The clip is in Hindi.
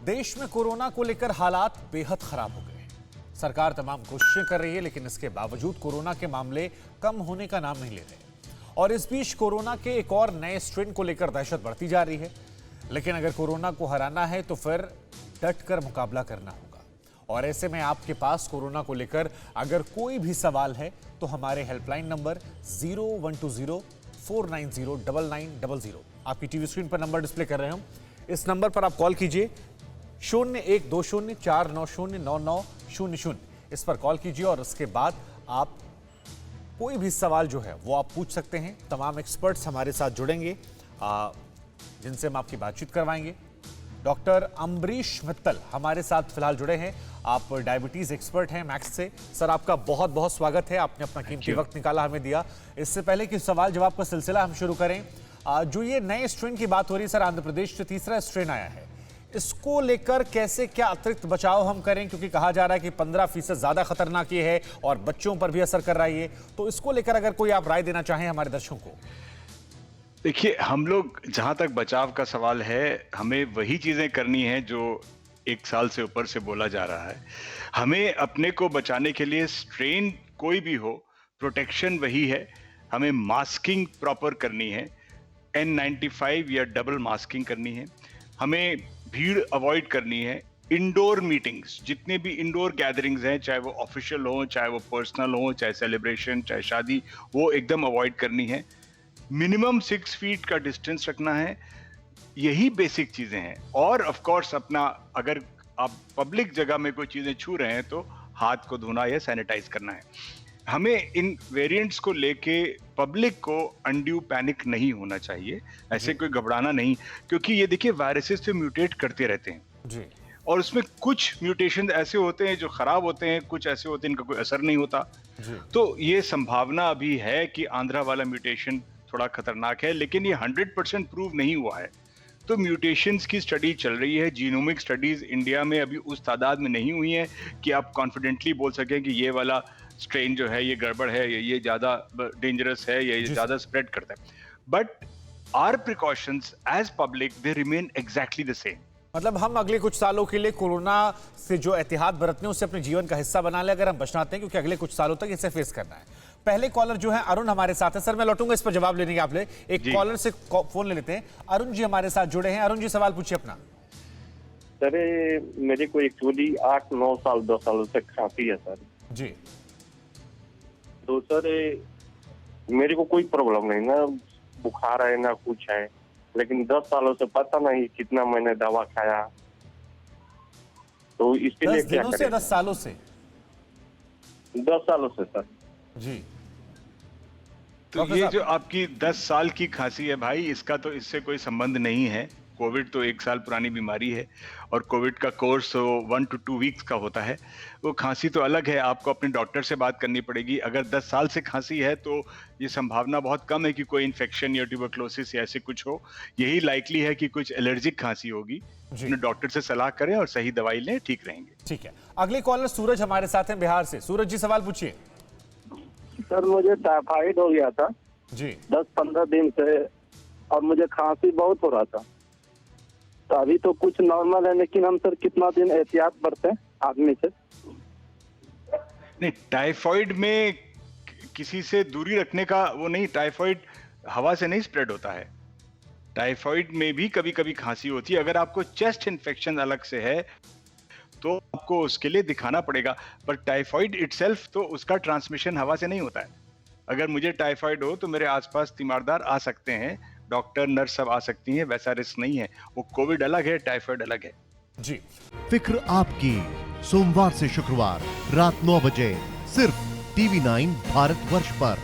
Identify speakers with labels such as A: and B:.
A: देश में कोरोना को लेकर हालात बेहद खराब हो गए हैं। सरकार तमाम कोशिशें कर रही है, लेकिन इसके बावजूद कोरोना के मामले कम होने का नाम नहीं ले रहे। और इस बीच कोरोना के एक और नए स्ट्रेन को लेकर दहशत बढ़ती जा रही है। लेकिन अगर कोरोना को हराना है तो फिर डट कर मुकाबला करना होगा। और ऐसे में आपके पास कोरोना को लेकर अगर कोई भी सवाल है तो हमारे हेल्पलाइन नंबर 0120-490-9900 आपकी टीवी स्क्रीन पर नंबर डिस्प्ले कर रहे हैं हम। इस नंबर पर आप कॉल कीजिए 0120-490-9900। इस पर कॉल कीजिए और उसके बाद आप कोई भी सवाल जो है वो आप पूछ सकते हैं। तमाम एक्सपर्ट्स हमारे साथ जुड़ेंगे जिनसे हम आपकी बातचीत करवाएंगे। डॉक्टर अम्बरीश मित्तल हमारे साथ फिलहाल जुड़े हैं। आप डायबिटीज एक्सपर्ट हैं मैक्स से। सर, आपका बहुत बहुत स्वागत है, आपने अपना कीमती वक्त निकाला हमें दिया। इससे पहले कि सवाल जवाब का सिलसिला हम शुरू करें, जो ये नए स्ट्रेन की बात हो रही है सर, आंध्र प्रदेश से तीसरा स्ट्रेन आया है, इसको लेकर कैसे क्या अतिरिक्त बचाव हम करें? क्योंकि कहा जा रहा है कि 15% ज्यादा खतरनाक ये है और बच्चों पर भी असर कर रहा है ये, तो इसको लेकर अगर कोई आप राय देना चाहें हमारे दर्शकों को।
B: देखिए, हम लोग जहां तक बचाव का सवाल है, हमें वही चीजें करनी है जो 1 साल से ऊपर से बोला जा रहा है। हमें अपने को बचाने के लिए स्ट्रेन कोई भी हो, प्रोटेक्शन वही है। हमें मास्किंग प्रॉपर करनी है, N95 या डबल मास्किंग करनी है। हमें भीड़ अवॉइड करनी है। इंडोर मीटिंग्स, जितने भी इंडोर गैदरिंग्स हैं, चाहे वो ऑफिशियल हो, चाहे वो पर्सनल हो, चाहे सेलिब्रेशन, चाहे शादी, वो एकदम अवॉइड करनी है। मिनिमम 6 फीट का डिस्टेंस रखना है। यही बेसिक चीजें हैं। और ऑफ कोर्स अपना, अगर आप पब्लिक जगह में कोई चीजें छू रहे हैं तो हाथ को धोना या सैनिटाइज करना है। हमें इन वेरिएंट्स को लेके पब्लिक को अनड्यू पैनिक नहीं होना चाहिए, ऐसे कोई घबराना नहीं, क्योंकि ये देखिए वायरसेस तो म्यूटेट करते रहते हैं
A: जी।
B: और उसमें कुछ म्यूटेशन ऐसे होते हैं जो खराब होते हैं, कुछ ऐसे होते हैं इनका कोई असर नहीं होता
A: जी।
B: तो ये संभावना अभी है कि आंध्रा वाला म्यूटेशन थोड़ा खतरनाक है, लेकिन ये 100% प्रूव नहीं हुआ है। तो म्यूटेशंस की स्टडी चल रही है। जीनोमिक स्टडीज इंडिया में अभी उस तादाद में नहीं हुई है कि आप कॉन्फिडेंटली बोल सकें कि ये वाला स्ट्रेन जो है ये गड़बड़ है, ये ज्यादा डेंजरस है या ये ज्यादा स्प्रेड करता है। But our precautions as public they remain exactly the same.
A: मतलब हम अगले कुछ सालों के लिए कोरोना से जो एहतियात बरतने उसे अपने जीवन का हिस्सा बना ले, अगर हम बचना चाहते हैं, क्योंकि अगले कुछ सालों तक इसे फेस करना है। पहले कॉलर जो है अरुण हमारे साथ है। सर, मैं लौटूंगा इस पर जवाब लेने के। आप ले एक कॉलर से फोन ले लेते हैं। अरुण जी हमारे साथ जुड़े हैं। अरुण जी, सवाल पूछिए अपना।
C: सर, मेरे को एक्चुअली 8-9 साल 10 सालों से खांसी है सर
A: जी।
C: तो सर मेरे को कोई प्रॉब्लम नहीं, ना बुखार है ना कुछ है, लेकिन 10 सालों से पता नहीं कितना मैंने दवा खाया, तो इसके लिए
A: 10
C: क्या
A: दिनों से
C: करें?
A: 10 सालों से?
C: 10 सालों से सर
A: जी।
B: तो ये जो आपकी 10 साल की खांसी है भाई, इसका तो इससे कोई संबंध नहीं है। कोविड तो 1 साल पुरानी बीमारी है और कोविड का कोर्स 1 to 2 वीक्स का होता है। वो खांसी तो अलग है, आपको अपने डॉक्टर से बात करनी पड़ेगी। अगर 10 साल से खांसी है तो ये संभावना बहुत कम है कि कोई इन्फेक्शन या ट्यूबरक्लोसिस या ऐसे कुछ हो। यही लाइकली है कि कुछ एलर्जिक खांसी होगी। अपने डॉक्टर से सलाह करें और सही दवाई लें, ठीक रहेंगे।
A: ठीक है। अगले कॉलर सूरज हमारे साथ हैं बिहार से। सूरज जी, सवाल पूछिए।
D: सर, मुझे टाइफाइड हो गया था
A: जी।
D: 10-15 दिन से और मुझे खांसी बहुत हो रहा था। तो अभी तो कुछ नॉर्मल है, लेकिन हम सर कितना दिन एहतियात बरतें आदमी से?
B: नहीं, टाइफाइड में किसी से दूरी रखने का वो नहीं। टाइफाइड हवा से नहीं स्प्रेड होता है। टाइफाइड में भी कभी कभी खांसी होती है। अगर आपको चेस्ट इन्फेक्शन अलग से है तो आपको उसके लिए दिखाना पड़ेगा, पर टाइफाइड इटसेल्फ तो उसका ट्रांसमिशन हवा से नहीं होता है। अगर मुझे टाइफाइड हो तो मेरे आसपास तीमारदार आ सकते हैं, डॉक्टर नर्स सब आ सकती हैं, वैसा रिस्क नहीं है। वो कोविड अलग है, टाइफाइड अलग है।
A: जी।
E: फिक्र आपकी, सोमवार से शुक्रवार रात 9 बजे सिर्फ TV9 भारतवर्ष पर।